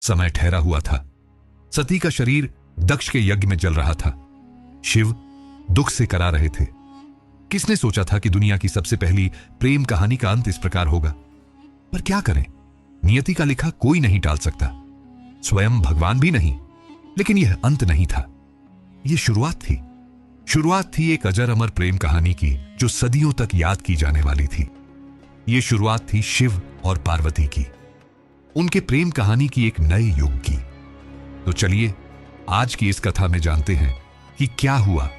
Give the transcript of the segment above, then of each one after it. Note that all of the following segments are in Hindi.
समय ठहरा हुआ था। सती का शरीर दक्ष के यज्ञ में जल रहा था। शिव दुख से करा रहे थे। किसने सोचा था कि दुनिया की सबसे पहली प्रेम कहानी का अंत इस प्रकार होगा? पर क्या करें, नियति का लिखा कोई नहीं टाल सकता, स्वयं भगवान भी नहीं। लेकिन यह अंत नहीं था, यह शुरुआत थी एक अजर अमर प्रेम कहानी की, जो सदियों तक याद की जाने वाली थी। यह शुरुआत थी शिव और पार्वती की, उनके प्रेम कहानी की एक नए युग की। तो चलिए आज की इस कथा में जानते हैं कि क्या हुआ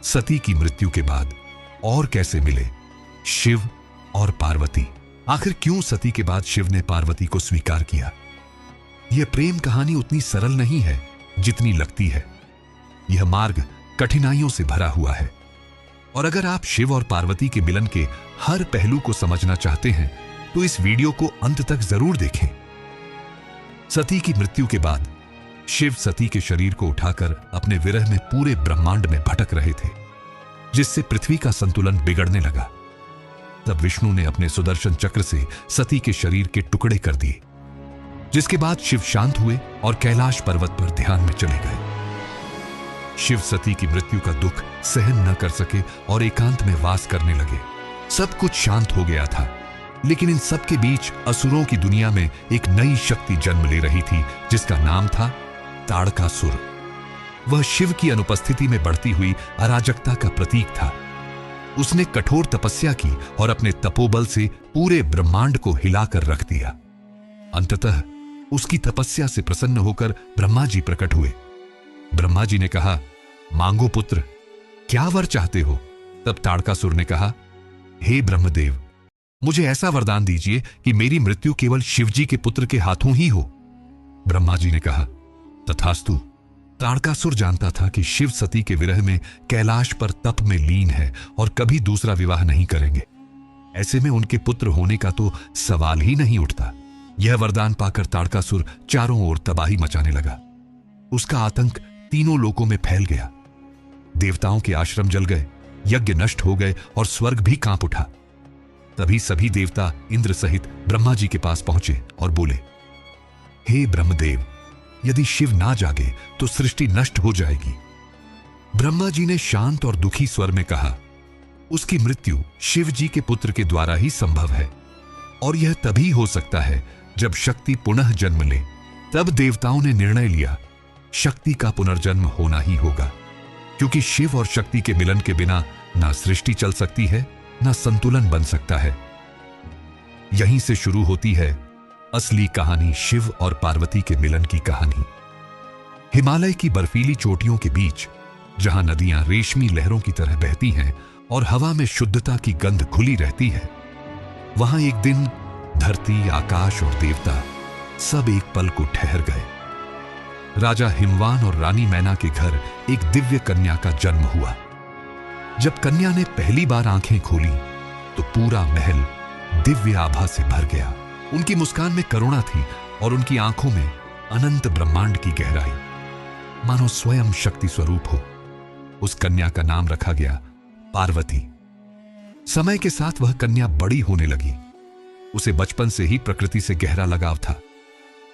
सती की मृत्यु के बाद और कैसे मिले शिव और पार्वती। आखिर क्यों सती के बाद शिव ने पार्वती को स्वीकार किया? यह प्रेम कहानी उतनी सरल नहीं है जितनी लगती है। यह मार्ग कठिनाइयों से भरा हुआ है, और अगर आप शिव और पार्वती के मिलन के हर पहलू को समझना चाहते हैं तो इस वीडियो को अंत तक जरूर देखें। सती की मृत्यु के बाद शिव सती के शरीर को उठाकर अपने विरह में पूरे ब्रह्मांड में भटक रहे थे, जिससे पृथ्वी का संतुलन बिगड़ने लगा। तब विष्णु ने अपने सुदर्शन चक्र से सती के शरीर के टुकड़े कर दिए, जिसके बाद शिव शांत हुए और कैलाश पर्वत पर ध्यान में चले गए। शिव सती की मृत्यु का दुख सहन न कर सके और एकांत में वास करने लगे। सब कुछ शांत हो गया था, लेकिन इन सब के बीच असुरों की दुनिया में एक नई शक्ति जन्म ले रही थी, जिसका नाम था ताड़कासुर। वह शिव की अनुपस्थिति में बढ़ती हुई अराजकता का प्रतीक था। उसने कठोर तपस्या की और अपने तपोबल से पूरे ब्रह्मांड को हिलाकर रख दिया। अंततः उसकी तपस्या से प्रसन्न होकर ब्रह्मा जी प्रकट हुए। ब्रह्मा जी ने कहा, मांगो पुत्र, क्या वर चाहते हो? तब ताड़कासुर ने कहा, हे ब्रह्मदेव, मुझे ऐसा वरदान दीजिए कि मेरी मृत्यु केवल शिवजी के पुत्र के हाथों ही हो। ब्रह्मा जी ने कहा, तथास्तु। ताड़कासुर जानता था कि शिव सती के विरह में कैलाश पर तप में लीन है और कभी दूसरा विवाह नहीं करेंगे। ऐसे में उनके पुत्र होने का तो सवाल ही नहीं उठता। यह वरदान पाकर ताड़कासुर चारों ओर तबाही मचाने लगा। उसका आतंक तीनों लोकों में फैल गया। देवताओं के आश्रम जल गए, यज्ञ नष्ट हो गए और स्वर्ग भी कांप उठा। तभी सभी देवता इंद्र सहित ब्रह्मा जी के पास पहुंचे और बोले, हे ब्रह्मदेव, यदि शिव ना जागे तो सृष्टि नष्ट हो जाएगी। ब्रह्मा जी ने शांत और दुखी स्वर में कहा, उसकी मृत्यु शिव जी के पुत्र के द्वारा ही संभव है, और यह तभी हो सकता है जब शक्ति पुनः जन्म ले। तब देवताओं ने निर्णय लिया, शक्ति का पुनर्जन्म होना ही होगा, क्योंकि शिव और शक्ति के मिलन के बिना ना सृष्टि चल सकती है, ना संतुलन बन सकता है। यहीं से शुरू होती है असली कहानी शिव और पार्वती के मिलन की कहानी। हिमालय की बर्फीली चोटियों के बीच, जहां नदियां रेशमी लहरों की तरह बहती हैं और हवा में शुद्धता की गंध घुली रहती है, वहां एक दिन धरती, आकाश और देवता सब एक पल को ठहर गए। राजा हिमवान और रानी मैना के घर एक दिव्य कन्या का जन्म हुआ। जब कन्या ने पहली बार आंखें खोली तो पूरा महल दिव्य आभा से भर गया। उनकी मुस्कान में करुणा थी और उनकी आंखों में अनंत ब्रह्मांड की गहराई, मानो स्वयं शक्ति स्वरूप हो। उस कन्या का नाम रखा गया पार्वती। समय के साथ वह कन्या बड़ी होने लगी। उसे बचपन से ही प्रकृति से गहरा लगाव था,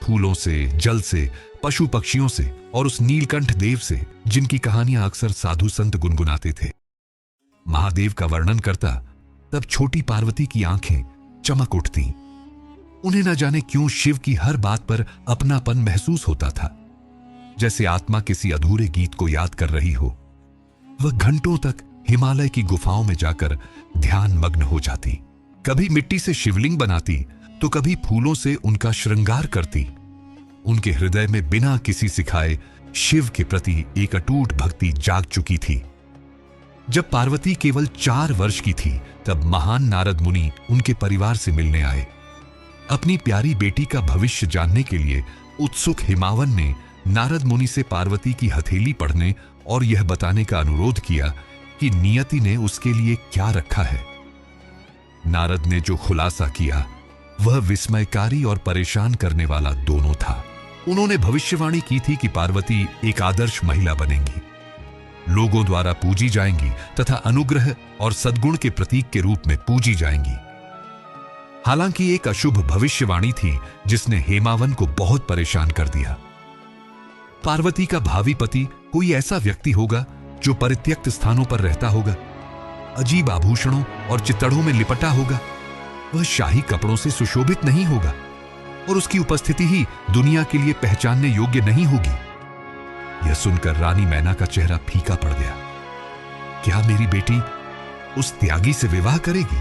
फूलों से, जल से, पशु पक्षियों से और उस नीलकंठ देव से जिनकी कहानियां अक्सर साधु संत गुनगुनाते थे। महादेव का वर्णन करता तब छोटी पार्वती की आंखें चमक उठती। उन्हें न जाने क्यों शिव की हर बात पर अपनापन महसूस होता था, जैसे आत्मा किसी अधूरे गीत को याद कर रही हो। वह घंटों तक हिमालय की गुफाओं में जाकर ध्यान मग्न हो जाती। कभी मिट्टी से शिवलिंग बनाती तो कभी फूलों से उनका श्रृंगार करती। उनके हृदय में बिना किसी सिखाए शिव के प्रति एक अटूट भक्ति जाग चुकी थी। जब पार्वती केवल 4 वर्ष की थी, तब महान नारद मुनि उनके परिवार से मिलने आए। अपनी प्यारी बेटी का भविष्य जानने के लिए उत्सुक हिमावन ने नारद मुनि से पार्वती की हथेली पढ़ने और यह बताने का अनुरोध किया कि नियति ने उसके लिए क्या रखा है। नारद ने जो खुलासा किया वह विस्मयकारी और परेशान करने वाला दोनों था। उन्होंने भविष्यवाणी की थी कि पार्वती एक आदर्श महिला बनेंगी, लोगों द्वारा पूजी जाएंगी तथा अनुग्रह और सद्गुण के प्रतीक के रूप में पूजी जाएंगी। हालांकि एक अशुभ भविष्यवाणी थी जिसने हेमावन को बहुत परेशान कर दिया। पार्वती का भावी पति कोई ऐसा व्यक्ति होगा जो परित्यक्त स्थानों पर रहता होगा, अजीब आभूषणों और चित्तड़ों में लिपटा होगा, वह शाही कपड़ों से सुशोभित नहीं होगा और उसकी उपस्थिति ही दुनिया के लिए पहचानने योग्य नहीं होगी। यह सुनकर रानी मैना का चेहरा फीका पड़ गया। क्या मेरी बेटी उस त्यागी से विवाह करेगी?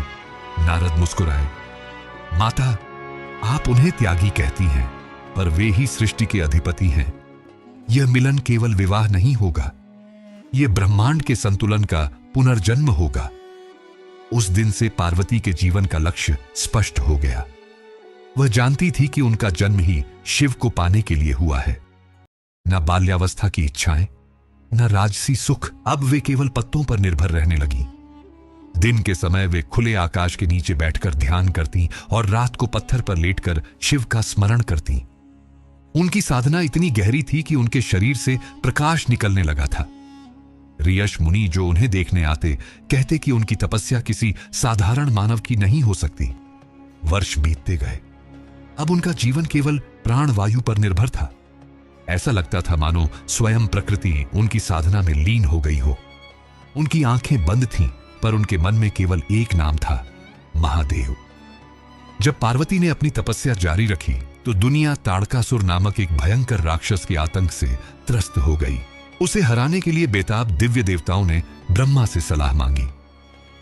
नारद मुस्कुराए। माता, आप उन्हें त्यागी कहती हैं, पर वे ही सृष्टि के अधिपति हैं। यह मिलन केवल विवाह नहीं होगा, यह ब्रह्मांड के संतुलन का पुनर्जन्म होगा। उस दिन से पार्वती के जीवन का लक्ष्य स्पष्ट हो गया। वह जानती थी कि उनका जन्म ही शिव को पाने के लिए हुआ है। न बाल्यावस्था की इच्छाएं, न राजसी सुख, अब वे केवल पत्तों पर निर्भर रहने लगी। दिन के समय वे खुले आकाश के नीचे बैठकर ध्यान करती और रात को पत्थर पर लेटकर शिव का स्मरण करती। उनकी साधना इतनी गहरी थी कि उनके शरीर से प्रकाश निकलने लगा था। ऋषि मुनि जो उन्हें देखने आते कहते कि उनकी तपस्या किसी साधारण मानव की नहीं हो सकती। वर्ष बीतते गए। अब उनका जीवन केवल प्राणवायु पर निर्भर था। ऐसा लगता था मानो स्वयं प्रकृति उनकी साधना में लीन हो गई हो। उनकी आंखें बंद थीं, पर उनके मन में केवल एक नाम था, महादेव। जब पार्वती ने अपनी तपस्या जारी रखी तो दुनिया ताड़कासुर नामक एक भयंकर राक्षस के आतंक से त्रस्त हो गई। उसे हराने के लिए बेताब दिव्य देवताओं ने ब्रह्मा से सलाह मांगी।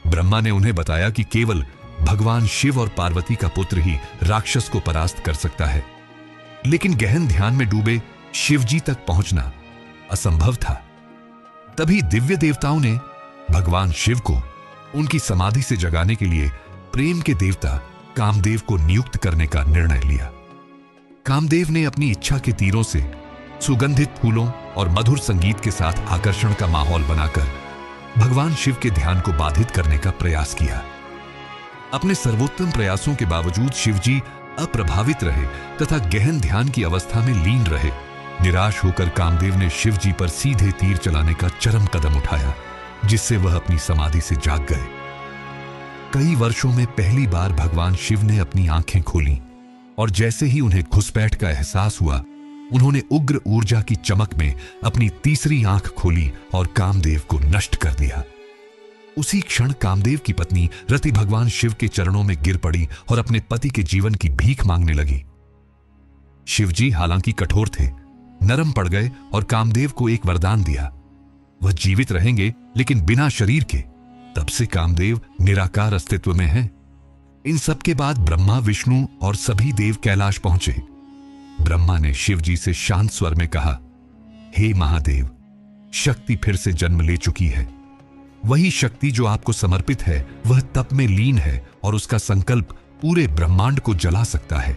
ब्रह्मा ने उन्हें बताया कि केवल भगवान शिव और पार्वती का पुत्र ही राक्षस को परास्त कर सकता है। लेकिन गहन ध्यान में डूबे शिवजी तक पहुंचना असंभव था। तभी दिव्य देवताओं ने भगवान शिव को उनकी समाधि से जगाने के लिए प्रेम के देवता कामदेव को नियुक्त करने का निर्णय लिया। कामदेव ने अपनी इच्छा के तीरों से सुगंधित फूलों और मधुर संगीत के साथ आकर्षण का माहौल बनाकर भगवान शिव के ध्यान को बाधित करने का प्रयास किया। अपने सर्वोत्तम प्रयासों के बावजूद शिवजी अप्रभावित रहे तथा गहन ध्यान की अवस्था में लीन रहे। निराश होकर कामदेव ने शिवजी पर सीधे तीर चलाने का चरम कदम उठाया, जिससे वह अपनी समाधि से जाग गए। कई वर्षों में पहली बार भगवान शिव ने अपनी आंखें खोलीं और जैसे ही उन्हें घुसपैठ का एहसास हुआ, उन्होंने उग्र ऊर्जा की चमक में अपनी तीसरी आंख खोली और कामदेव को नष्ट कर दिया। उसी क्षण कामदेव की पत्नी रति भगवान शिव के चरणों में गिर पड़ी और अपने पति के जीवन की भीख मांगने लगी। शिवजी हालांकि कठोर थे, नरम पड़ गए और कामदेव को एक वरदान दिया। वह जीवित रहेंगे लेकिन बिना शरीर के। तब से कामदेव निराकार अस्तित्व में हैं। इन सब के बाद ब्रह्मा, विष्णु और सभी देव कैलाश पहुंचे। ब्रह्मा ने शिवजी से शांत स्वर में कहा, हे महादेव, शक्ति फिर से जन्म ले चुकी है। वही शक्ति जो आपको समर्पित है वह तप में लीन है और उसका संकल्प पूरे ब्रह्मांड को जला सकता है।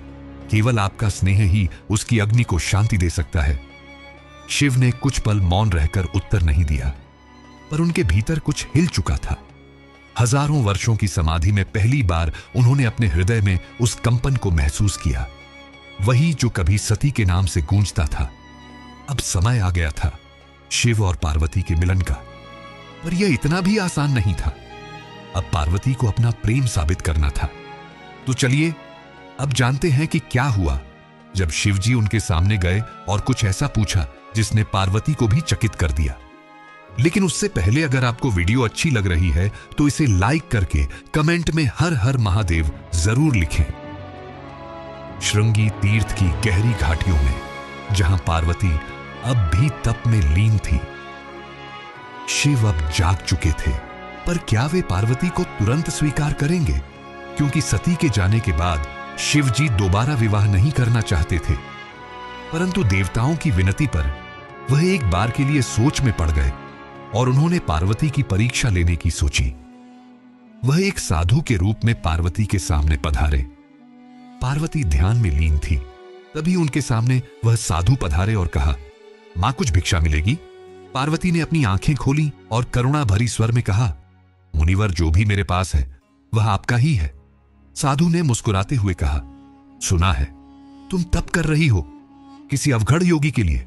केवल आपका स्नेह ही उसकी अग्नि को शांति दे सकता है। शिव ने कुछ पल मौन रहकर उत्तर नहीं दिया, पर उनके भीतर कुछ हिल चुका था। हजारों वर्षों की समाधि में पहली बार उन्होंने अपने हृदय में उस कंपन को महसूस किया, वही जो कभी सती के नाम से गूंजता था। अब समय आ गया था शिव और पार्वती के मिलन का, पर यह इतना भी आसान नहीं था। अब पार्वती को अपना प्रेम साबित करना था। तो चलिए अब जानते हैं कि क्या हुआ जब शिवजी उनके सामने गए और कुछ ऐसा पूछा जिसने पार्वती को भी चकित कर दिया। लेकिन उससे पहले अगर आपको वीडियो अच्छी लग रही है तो इसे लाइक करके कमेंट में हर हर महादेव जरूर लिखें। श्रृंगी तीर्थ की गहरी घाटियों में, जहां पार्वती अब भी तप में लीन थी, शिव अब जाग चुके थे। पर क्या वे पार्वती को तुरंत स्वीकार करेंगे? क्योंकि सती के जाने के बाद शिवजी दोबारा विवाह नहीं करना चाहते थे। परंतु देवताओं की विनती पर वह एक बार के लिए सोच में पड़ गए और उन्होंने पार्वती की परीक्षा लेने की सोची। वह एक साधु के रूप में पार्वती के सामने पधारे। पार्वती ध्यान में लीन थी। तभी उनके सामने वह साधु पधारे और कहा, मां, कुछ भिक्षा मिलेगी? पार्वती ने अपनी आंखें खोली और करुणा भरी स्वर में कहा, मुनिवर, जो भी मेरे पास है वह आपका ही है। साधु ने मुस्कुराते हुए कहा, सुना है तुम तप कर रही हो किसी अवघड़ योगी के लिए।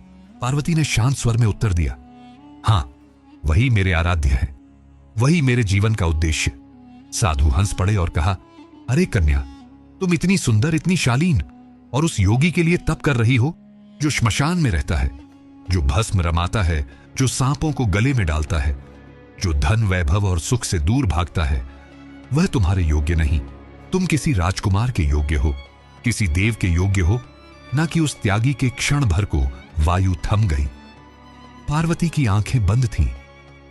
पार्वती ने शांत स्वर में उत्तर दिया, हां, वही मेरे आराध्य है, वही मेरे जीवन का उद्देश्य। साधु हंस पड़े और कहा, अरे कन्या, तुम इतनी सुंदर, इतनी शालीन, और उस योगी के लिए तप कर रही हो जो श्मशान में रहता है, जो भस्म रमाता है, जो सांपों को गले में डालता है, जो धन, वैभव और सुख से दूर भागता है। वह तुम्हारे योग्य नहीं। तुम किसी राजकुमार के योग्य हो, किसी देव के योग्य हो, ना कि उस त्यागी के क्षण भर को वायु थम गई। पार्वती की आंखें बंद थीं,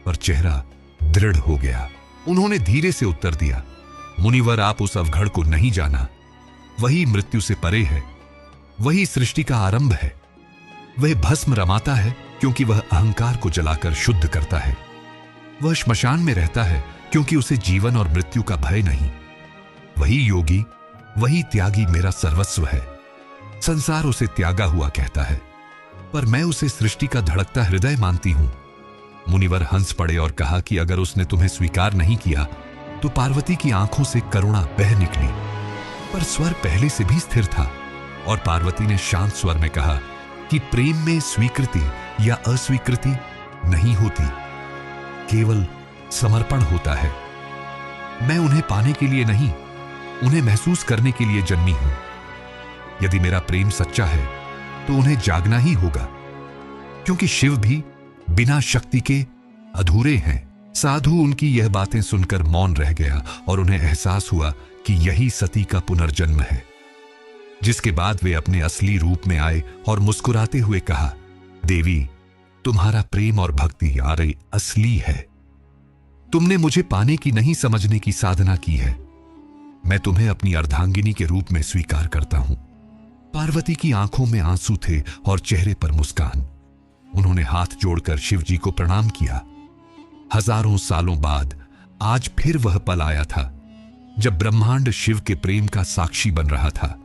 पर चेहरा दृढ़ हो गया। उन्होंने धीरे से उत्तर दिया, मुनिवर, आप उस अवघड़ को नहीं जाना। वही मृत्यु से परे है, वही सृष्टि का आरंभ है। वह भस्म रमाता है क्योंकि वह अहंकार को जलाकर शुद्ध करता है। वह श्मशान में रहता है क्योंकि उसे जीवन और मृत्यु का भय नहीं। वही योगी, वही त्यागी मेरा सर्वस्व है। संसार उसे त्यागा हुआ कहता है, पर मैं उसे सृष्टि का धड़कता हृदय मानती हूं। मुनिवर हंस पड़े और कहा कि अगर उसने तुम्हें स्वीकार नहीं किया तो पार्वती की आंखों से करुणा बह निकली, पर स्वर पहले से भी स्थिर था और पार्वती ने शांत स्वर में कहा कि प्रेम में स्वीकृति या अस्वीकृति नहीं होती, केवल समर्पण होता है। मैं उन्हें पाने के लिए नहीं, उन्हें महसूस करने के लिए जन्मी हूं। यदि मेरा प्रेम सच्चा है तो उन्हें जागना ही होगा, क्योंकि शिव भी बिना शक्ति के अधूरे हैं। साधु उनकी यह बातें सुनकर मौन रह गया और उन्हें एहसास हुआ कि यही सती का पुनर्जन्म है। जिसके बाद वे अपने असली रूप में आए और मुस्कुराते हुए कहा, देवी, तुम्हारा प्रेम और भक्ति यार असली है। तुमने मुझे पाने की नहीं, समझने की साधना की है। मैं तुम्हें अपनी अर्धांगिनी के रूप में स्वीकार करता हूं। पार्वती की आंखों में आंसू थे और चेहरे पर मुस्कान। उन्होंने हाथ जोड़कर शिव जी को प्रणाम किया। हजारों सालों बाद आज फिर वह पल आया था जब ब्रह्मांड शिव के प्रेम का साक्षी बन रहा था।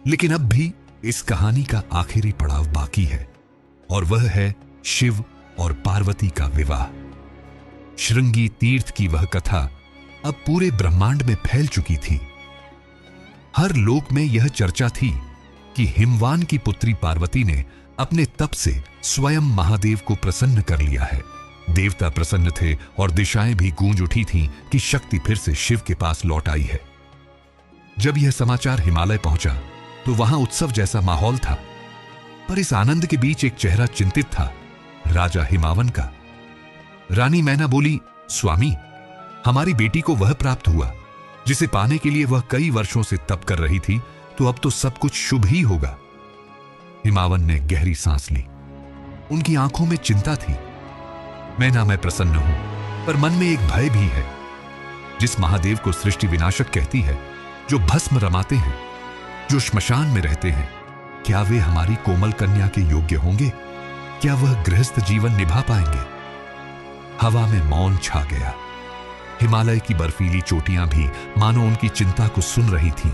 लेकिन अब भी इस कहानी का आखिरी पड़ाव बाकी है, और वह है शिव और पार्वती का विवाह। श्रृंगी तीर्थ की वह कथा अब पूरे ब्रह्मांड में फैल चुकी थी। हर लोक में यह चर्चा थी कि हिमवान की पुत्री पार्वती ने अपने तप से स्वयं महादेव को प्रसन्न कर लिया है। देवता प्रसन्न थे और दिशाएं भी गूंज उठी थीं कि शक्ति फिर से शिव के पास लौट आई है। जब यह समाचार हिमालय पहुंचा तो वहां उत्सव जैसा माहौल था, पर इस आनंद के बीच एक चेहरा चिंतित था, राजा हिमावन का। रानी मैना बोली, स्वामी, हमारी बेटी को वह प्राप्त हुआ जिसे पाने के लिए वह कई वर्षों से तप कर रही थी, तो अब तो सब कुछ शुभ ही होगा। हिमावन ने गहरी सांस ली। उनकी आंखों में चिंता थी। मैं प्रसन्न हूं, पर मन में एक भय भी है। जिस महादेव को सृष्टि विनाशक कहती है, जो भस्म रमाते हैं, जो श्मशान में रहते हैं, क्या वे हमारी कोमल कन्या के योग्य होंगे? क्या वह गृहस्थ जीवन निभा पाएंगे? हवा में मौन छा गया। हिमालय की बर्फीली चोटियां भी मानो उनकी चिंता को सुन रही थीं।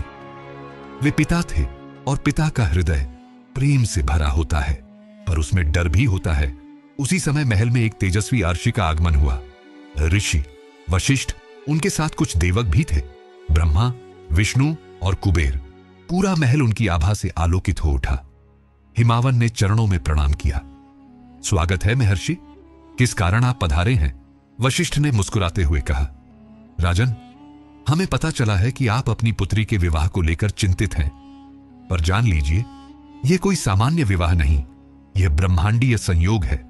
वे पिता थे और पिता का हृदय प्रेम से भरा होता है, पर उसमें डर भी होता है। उसी समय महल में एक तेजस्वी अर्षि का आगमन हुआ। ऋषि, वशिष्ठ, उनके साथ कुछ देवक भी थे, ब्रह्मा, विष्णु और कुबेर। पूरा महल उनकी आभा से आलोकित हो उठा। हिमावन ने चरणों में प्रणाम किया। स्वागत है महर्षि, किस कारण आप पधारे हैं? वशिष्ठ ने मुस्कुराते हुए कहा, राजन, हमें पता चला है कि आप अपनी पुत्री के विवाह को लेकर चिंतित हैं, पर जान लीजिए, यह कोई सामान्य विवाह नहीं, यह ब्रह्मांडीय संयोग है।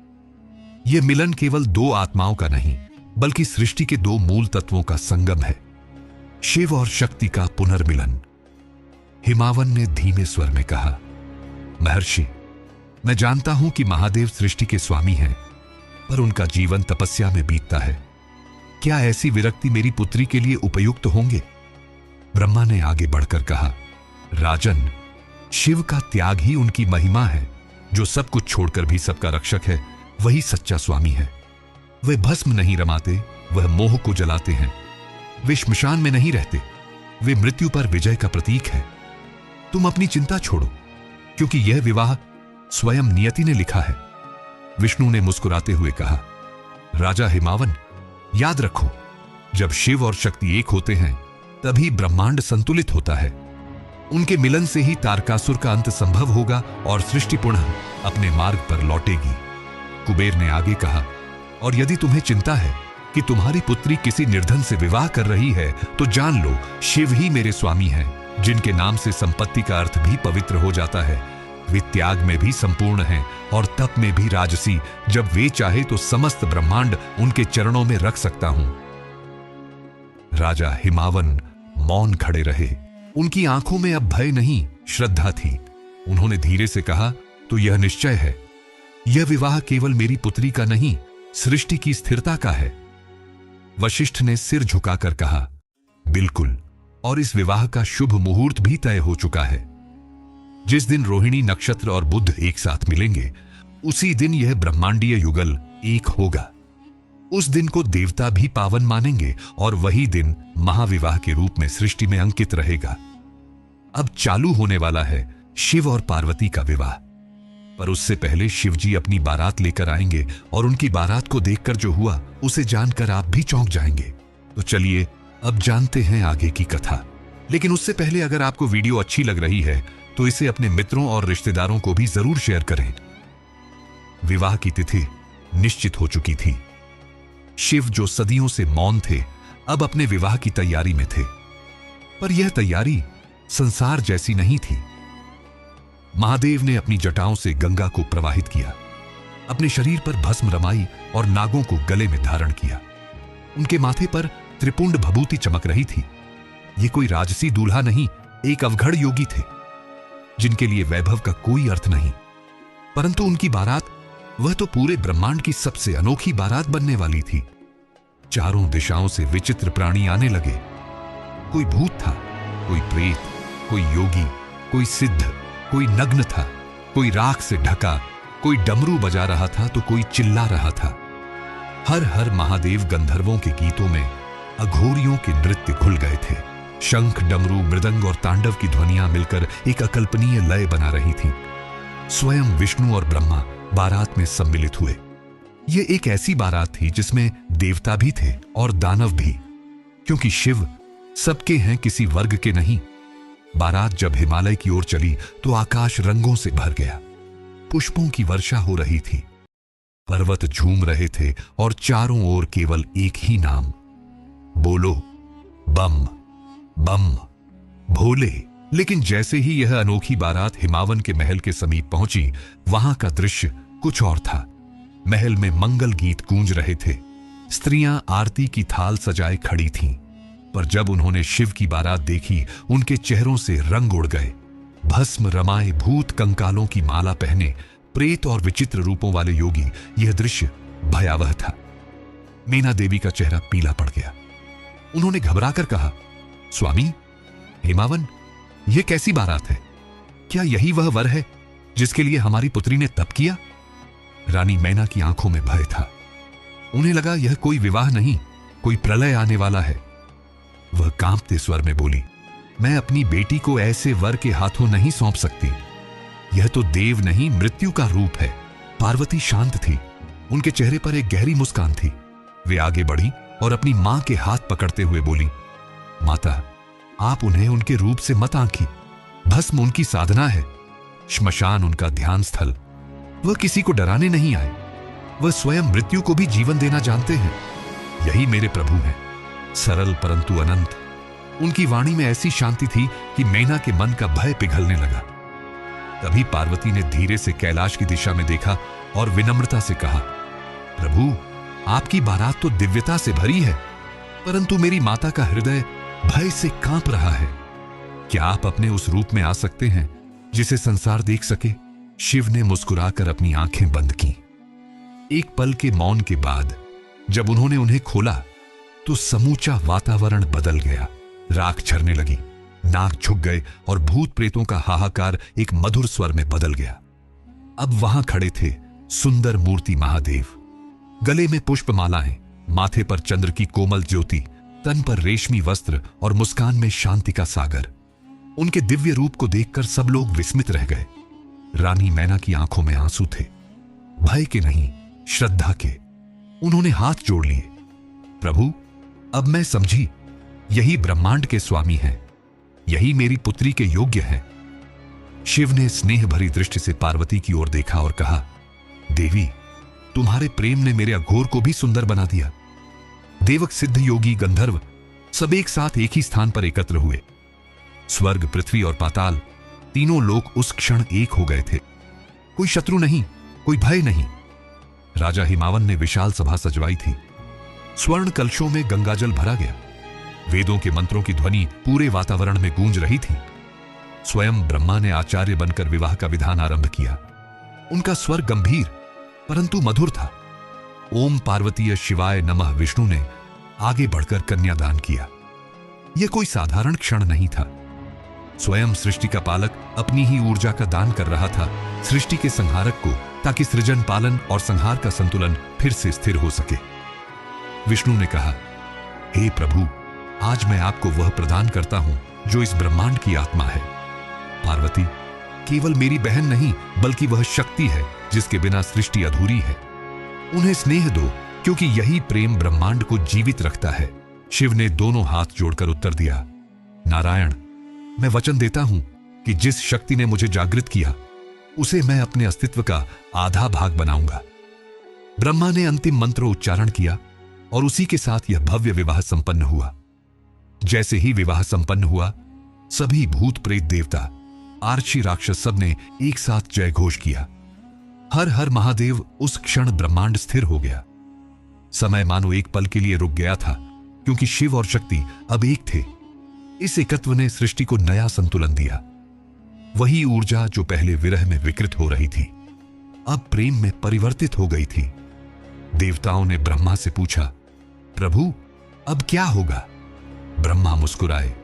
यह मिलन केवल दो आत्माओं का नहीं, बल्कि सृष्टि के दो मूल तत्वों का संगम है, शिव और शक्ति का पुनर्मिलन। हिमावन ने धीमे स्वर में कहा, महर्षि, मैं जानता हूं कि महादेव सृष्टि के स्वामी हैं, पर उनका जीवन तपस्या में बीतता है। क्या ऐसी विरक्ति मेरी पुत्री के लिए उपयुक्त होंगे? ब्रह्मा ने आगे बढ़कर कहा, राजन, शिव का त्याग ही उनकी महिमा है। जो सब कुछ छोड़कर भी सबका रक्षक है, वही सच्चा स्वामी है। वे भस्म नहीं रमाते, वह मोह को जलाते हैं। वे श्मशान में नहीं रहते, वे मृत्यु पर विजय का प्रतीक है। तुम अपनी चिंता छोड़ो, क्योंकि यह विवाह स्वयं नियति ने लिखा है। विष्णु ने मुस्कुराते हुए कहा, राजा हिमावन, याद रखो, जब शिव और शक्ति एक होते हैं, तभी ब्रह्मांड संतुलित होता है। उनके मिलन से ही तारकासुर का अंत संभव होगा और सृष्टि पुनः अपने मार्ग पर लौटेगी। कुबेर ने आगे कहा, और यदि तुम्हें चिंता है कि तुम्हारी पुत्री किसी निर्धन से विवाह कर रही है, तो जान लो, शिव ही मेरे स्वामी हैं जिनके नाम से संपत्ति का अर्थ भी पवित्र हो जाता है, वे त्याग में भी संपूर्ण हैं और तप में भी राजसी। जब वे चाहे तो समस्त ब्रह्मांड उनके चरणों में रख सकता हूं। राजा हिमावन मौन खड़े रहे। उनकी आंखों में अब भय नहीं, श्रद्धा थी। उन्होंने धीरे से कहा, तो यह निश्चय है, यह विवाह केवल मेरी पुत्री का नहीं, सृष्टि की स्थिरता का है। वशिष्ठ ने सिर झुकाकर कहा, बिल्कुल, और इस विवाह का शुभ मुहूर्त भी तय हो चुका है। जिस दिन रोहिणी नक्षत्र और बुध एक साथ मिलेंगे, उसी दिन यह ब्रह्मांडीय युगल एक होगा। उस दिन को देवता भी पावन मानेंगे और वही दिन महाविवाह के रूप में सृष्टि में अंकित रहेगा। अब चालू होने वाला है शिव और पार्वती का विवाह, पर उससे पहले शिवजी अपनी बारात लेकर आएंगे और उनकी बारात को देखकर जो हुआ उसे जानकर आप भी चौंक जाएंगे। तो चलिए अब जानते हैं आगे की कथा। लेकिन उससे पहले अगर आपको वीडियो अच्छी लग रही है तो इसे अपने मित्रों और रिश्तेदारों को भी जरूर शेयर करें। विवाह की तिथि निश्चित हो चुकी थी। शिव जो सदियों से मौन थे, अब अपने विवाह की तैयारी में थे। पर यह तैयारी संसार जैसी नहीं थी। महादेव ने अपनी जटाओं से गंगा को प्रवाहित किया, अपने शरीर पर भस्म रमाई और नागों को गले में धारण किया। उनके माथे पर त्रिपुंड भभूति चमक रही थी। ये कोई राजसी दूल्हा नहीं, एक अवघड़ योगी थे, जिनके लिए वैभव का कोई अर्थ नहीं। परंतु उनकी बारात, वह तो पूरे ब्रह्मांड की सबसे अनोखी बारात बनने वाली थी। चारों दिशाओं से विचित्र प्राणी आने लगे। कोई भूत था, कोई प्रेत, कोई योगी, कोई सिद्ध, कोई नग्न था, कोई राख से ढका, कोई डमरू बजा रहा था तो कोई चिल्ला रहा था। हर हर महादेव गंधर्वों के गीतों में अघोरियों के नृत्य घुल गए थे। शंख, डमरू, मृदंग और तांडव की ध्वनियां मिलकर एक अकल्पनीय लय बना रही थी। स्वयं विष्णु और ब्रह्मा बारात में सम्मिलित हुए। यह एक ऐसी बारात थी जिसमें देवता भी थे और दानव भी, क्योंकि शिव सबके हैं, किसी वर्ग के नहीं। बारात जब हिमालय की ओर चली तो आकाश रंगों से भर गया। पुष्पों की वर्षा हो रही थी, पर्वत झूम रहे थे और चारों ओर केवल एक ही नाम, बोलो बम बम भोले। लेकिन जैसे ही यह अनोखी बारात हिमावन के महल के समीप पहुंची, वहां का दृश्य कुछ और था। महल में मंगल गीत गूंज रहे थे, स्त्रियां आरती की थाल सजाए खड़ी थीं। पर जब उन्होंने शिव की बारात देखी, उनके चेहरों से रंग उड़ गए। भस्म रमाए भूत कंकालों की माला पहने प्रेत और विचित्र रूपों वाले योगी, यह दृश्य भयावह था। मीना देवी का चेहरा पीला पड़ गया। उन्होंने घबराकर कहा, स्वामी हिमावन, यह कैसी बारात है? क्या यही वह वर है जिसके लिए हमारी पुत्री ने तप किया? रानी मैना की आंखों में भय था। उन्हें लगा यह कोई विवाह नहीं, कोई प्रलय आने वाला है। वह कांपते स्वर में बोली, मैं अपनी बेटी को ऐसे वर के हाथों नहीं सौंप सकती। यह तो देव नहीं, मृत्यु का रूप है। पार्वती शांत थी, उनके चेहरे पर एक गहरी मुस्कान थी। वे आगे बढ़ी और अपनी मां के हाथ पकड़ते हुए बोली, माता, आप उन्हें उनके रूप से मत आंकी। भस्म उनकी साधना है, श्मशान उनका ध्यान स्थल। वह किसी को डराने नहीं आए, वह स्वयं मृत्यु को भी जीवन देना जानते हैं। यही मेरे प्रभु हैं, सरल परंतु अनंत। उनकी वाणी में ऐसी शांति थी कि मैना के मन का भय पिघलने लगा। तभी पार्वती ने धीरे से कैलाश की दिशा में देखा और विनम्रता से कहा, प्रभु, आपकी बारात तो दिव्यता से भरी है, परंतु मेरी माता का हृदय भय से कांप रहा है। क्या आप अपने उस रूप में आ सकते हैं जिसे संसार देख सके? शिव ने मुस्कुराकर अपनी आंखें बंद की। एक पल के मौन के बाद जब उन्होंने उन्हें खोला तो समूचा वातावरण बदल गया। राख झरने लगी, नाग झुक गए और भूत प्रेतों का हाहाकार एक मधुर स्वर में बदल गया। अब वहां खड़े थे सुंदर मूर्ति महादेव, गले में पुष्पमालाएं, माथे पर चंद्र की कोमल ज्योति, तन पर रेशमी वस्त्र और मुस्कान में शांति का सागर। उनके दिव्य रूप को देखकर सब लोग विस्मित रह गए। रानी मैना की आंखों में आंसू थे, भय के नहीं, श्रद्धा के। उन्होंने हाथ जोड़ लिए, प्रभु, अब मैं समझी, यही ब्रह्मांड के स्वामी हैं, यही मेरी पुत्री के योग्य हैं। शिव ने स्नेह भरी दृष्टि से पार्वती की ओर देखा और कहा, देवी, तुम्हारे प्रेम ने मेरे अघोर को भी सुंदर बना दिया। देवक, सिद्ध, योगी, गंधर्व सब एक साथ एक ही स्थान पर एकत्र हुए। स्वर्ग, पृथ्वी और पाताल, तीनों लोक उस क्षण एक हो गए थे। कोई शत्रु नहीं, कोई भय नहीं। राजा हिमावन ने विशाल सभा सजवाई थी। स्वर्ण कलशों में गंगाजल भरा गया। वेदों के मंत्रों की ध्वनि पूरे वातावरण में गूंज रही थी। स्वयं ब्रह्मा ने आचार्य बनकर विवाह का विधान आरंभ किया। उनका स्वर गंभीर परंतु मधुर था। ओम पार्वतीय शिवाय नमः विष्णु ने आगे बढ़कर कन्यादान किया। यह कोई साधारण क्षण नहीं था। स्वयं सृष्टि का पालक अपनी ही ऊर्जा का दान कर रहा था सृष्टि के संहारक को, ताकि सृजन, पालन और संहार का संतुलन फिर से स्थिर हो सके। विष्णु ने कहा, हे प्रभु, आज मैं आपको वह प्रदान करता हूं जो इस ब्रह्मांड की आत्मा है। पार्वती केवल मेरी बहन नहीं, बल्कि वह शक्ति है जिसके बिना सृष्टि अधूरी है। उन्हें स्नेह दो, क्योंकि यही प्रेम ब्रह्मांड को जीवित रखता है। शिव ने दोनों हाथ जोड़कर उत्तर दिया, नारायण, मैं वचन देता हूं कि जिस शक्ति ने मुझे जागृत किया उसे मैं अपने अस्तित्व का आधा भाग बनाऊंगा। ब्रह्मा ने अंतिम मंत्र उच्चारण किया और उसी के साथ यह भव्य विवाह संपन्न हुआ। जैसे ही विवाह संपन्न हुआ, सभी भूत, प्रेत, देवता, आर्ची, राक्षस सब ने एक साथ जय घोष किया। हर हर महादेव। उस क्षण ब्रह्मांड स्थिर हो गया। समय मानो एक पल के लिए रुक गया था, क्योंकि शिव और शक्ति अब एक थे। इस एकत्व ने सृष्टि को नया संतुलन दिया। वही ऊर्जा जो पहले विरह में विकृत हो रही थी, अब प्रेम में परिवर्तित हो गई थी। देवताओं ने ब्रह्मा से पूछा, प्रभु, अब क्या होगा? ब्रह्मा मुस्कुराए,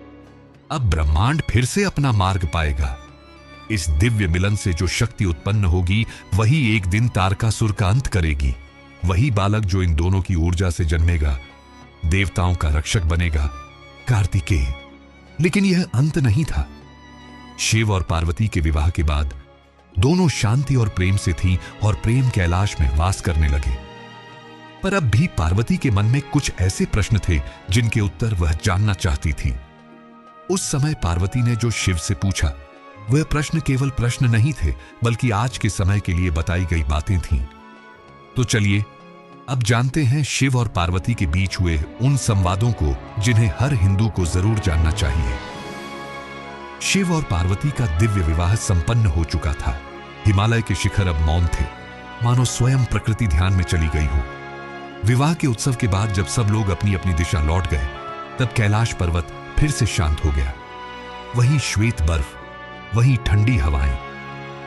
अब ब्रह्मांड फिर से अपना मार्ग पाएगा। इस दिव्य मिलन से जो शक्ति उत्पन्न होगी, वही एक दिन तारकासुर का अंत करेगी। वही बालक जो इन दोनों की ऊर्जा से जन्मेगा, देवताओं का रक्षक बनेगा, कार्तिकेय। लेकिन यह अंत नहीं था। शिव और पार्वती के विवाह के बाद दोनों शांति और प्रेम से थीं और प्रेम कैलाश में वास करने लगे। पर अब भी पार्वती के मन में कुछ ऐसे प्रश्न थे जिनके उत्तर वह जानना चाहती थी। उस समय पार्वती ने जो शिव से पूछा, वह प्रश्न केवल प्रश्न नहीं थे, बल्कि आज के समय के लिए बताई गई बातें थीं। तो चलिए अब जानते हैं शिव और पार्वती के बीच हुए उन संवादों को जिन्हें हर हिंदू को जरूर जानना चाहिए। शिव और पार्वती का दिव्य विवाह संपन्न हो चुका था। हिमालय के शिखर अब मौन थे, मानो स्वयं प्रकृति ध्यान में चली गई हो। विवाह के उत्सव के बाद जब सब लोग अपनी अपनी दिशा लौट गए, तब कैलाश पर्वत फिर से शांत हो गया। वही श्वेत बर्फ, वही ठंडी हवाएं,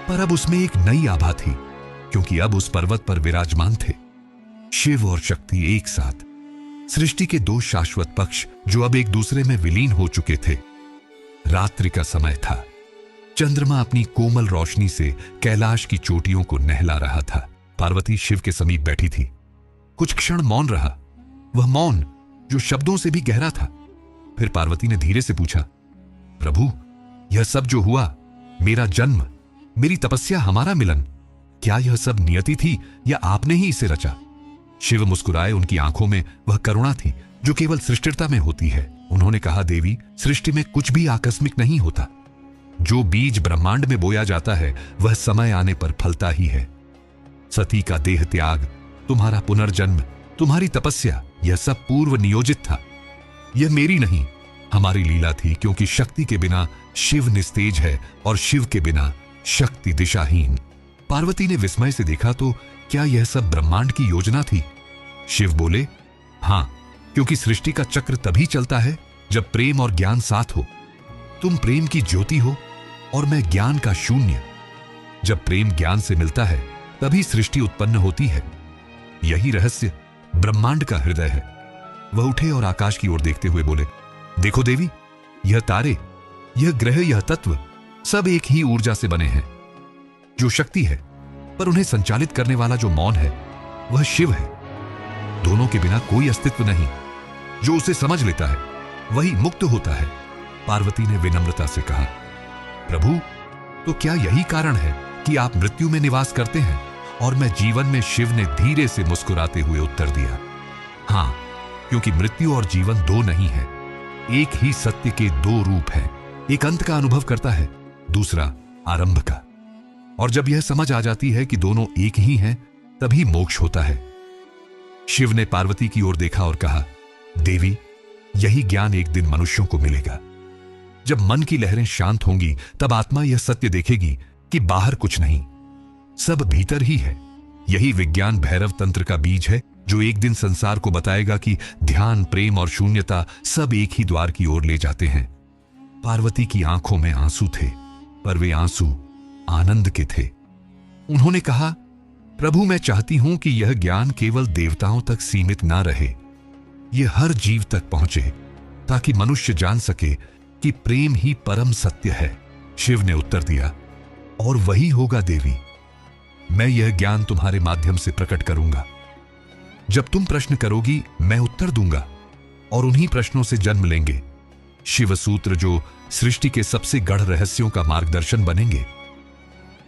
पर अब उसमें एक नई आभा थी, क्योंकि अब उस पर्वत पर विराजमान थे शिव और शक्ति एक साथ। सृष्टि के दो शाश्वत पक्ष जो अब एक दूसरे में विलीन हो चुके थे। रात्रि का समय था। चंद्रमा अपनी कोमल रोशनी से कैलाश की चोटियों को नहला रहा था। पार्वती शिव के समीप बैठी थी। कुछ क्षण मौन रहा, वह मौन जो शब्दों से भी गहरा था। फिर पार्वती ने धीरे से पूछा, प्रभु, यह सब जो हुआ, मेरा जन्म, मेरी तपस्या, हमारा मिलन, क्या यह सब नियति थी या आपने ही इसे रचा? शिव मुस्कुराए। उनकी आंखों में वह करुणा थी जो केवल सृष्टिरता में होती है। उन्होंने कहा, देवी, सृष्टि में कुछ भी आकस्मिक नहीं होता। जो बीज ब्रह्मांड में बोया जाता है, वह समय आने पर फलता ही है। सती का देह त्याग, तुम्हारा पुनर्जन्म, तुम्हारी तपस्या, यह सब पूर्व नियोजित था। यह मेरी नहीं, हमारी लीला थी, क्योंकि शक्ति के बिना शिव निस्तेज है और शिव के बिना शक्ति दिशाहीन। पार्वती ने विस्मय से देखा, तो क्या यह सब ब्रह्मांड की योजना थी? शिव बोले, हां, क्योंकि सृष्टि का चक्र तभी चलता है जब प्रेम और ज्ञान साथ हो। तुम प्रेम की ज्योति हो और मैं ज्ञान का शून्य। जब प्रेम ज्ञान से मिलता है, तभी सृष्टि उत्पन्न होती है। यही रहस्य ब्रह्मांड का हृदय है। वह उठे और आकाश की ओर देखते हुए बोले, देखो देवी, यह तारे, यह ग्रह, यह तत्व सब एक ही ऊर्जा से बने हैं जो शक्ति है, पर उन्हें संचालित करने वाला जो मौन है, वह शिव है। दोनों के बिना कोई अस्तित्व नहीं। जो उसे समझ लेता है, वही मुक्त होता है। पार्वती ने विनम्रता से कहा, प्रभु, तो क्या यही कारण है कि आप मृत्यु में निवास करते हैं? और मैं जीवन में? शिव ने धीरे से मुस्कुराते हुए उत्तर दिया, हां, क्योंकि मृत्यु और जीवन दो नहीं है, एक ही सत्य के दो रूप हैं। एक अंत का अनुभव करता है, दूसरा आरंभ का। और जब यह समझ आ जाती है कि दोनों एक ही हैं, तभी मोक्ष होता है। शिव ने पार्वती की ओर देखा और कहा, देवी, यही ज्ञान एक दिन मनुष्यों को मिलेगा। जब मन की लहरें शांत होंगी तब आत्मा यह सत्य देखेगी कि बाहर कुछ नहीं, सब भीतर ही है। यही विज्ञान भैरव तंत्र का बीज है, जो एक दिन संसार को बताएगा कि ध्यान, प्रेम और शून्यता सब एक ही द्वार की ओर ले जाते हैं। पार्वती की आंखों में आंसू थे, पर वे आंसू आनंद के थे। उन्होंने कहा, प्रभु, मैं चाहती हूं कि यह ज्ञान केवल देवताओं तक सीमित ना रहे, यह हर जीव तक पहुंचे, ताकि मनुष्य जान सके कि प्रेम ही परम सत्य है। शिव ने उत्तर दिया, और वही होगा देवी। मैं यह ज्ञान तुम्हारे माध्यम से प्रकट करूंगा। जब तुम प्रश्न करोगी, मैं उत्तर दूंगा, और उन्हीं प्रश्नों से जन्म लेंगे शिव सूत्र, जो सृष्टि के सबसे गढ़ रहस्यों का मार्गदर्शन बनेंगे।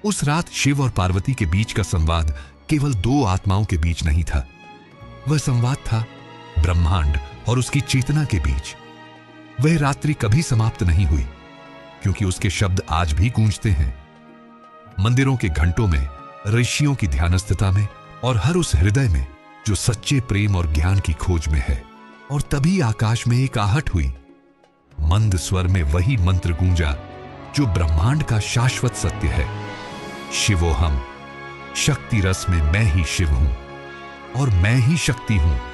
उस रात शिव और पार्वती के बीच का संवाद केवल दो आत्माओं के बीच नहीं था, वह संवाद था ब्रह्मांड और उसकी चेतना के बीच। वह रात्रि कभी समाप्त नहीं हुई, क्योंकि उसके शब्द आज भी गूंजते हैं मंदिरों के घंटों में, ऋषियों की ध्यानस्थता में, और हर उस हृदय में जो सच्चे प्रेम और ज्ञान की खोज में है। और तभी आकाश में एक आहट हुई। मंद स्वर में वही मंत्र गूंजा जो ब्रह्मांड का शाश्वत सत्य है। शिवोहम, शक्ति रस में मैं ही शिव हूं और मैं ही शक्ति हूं।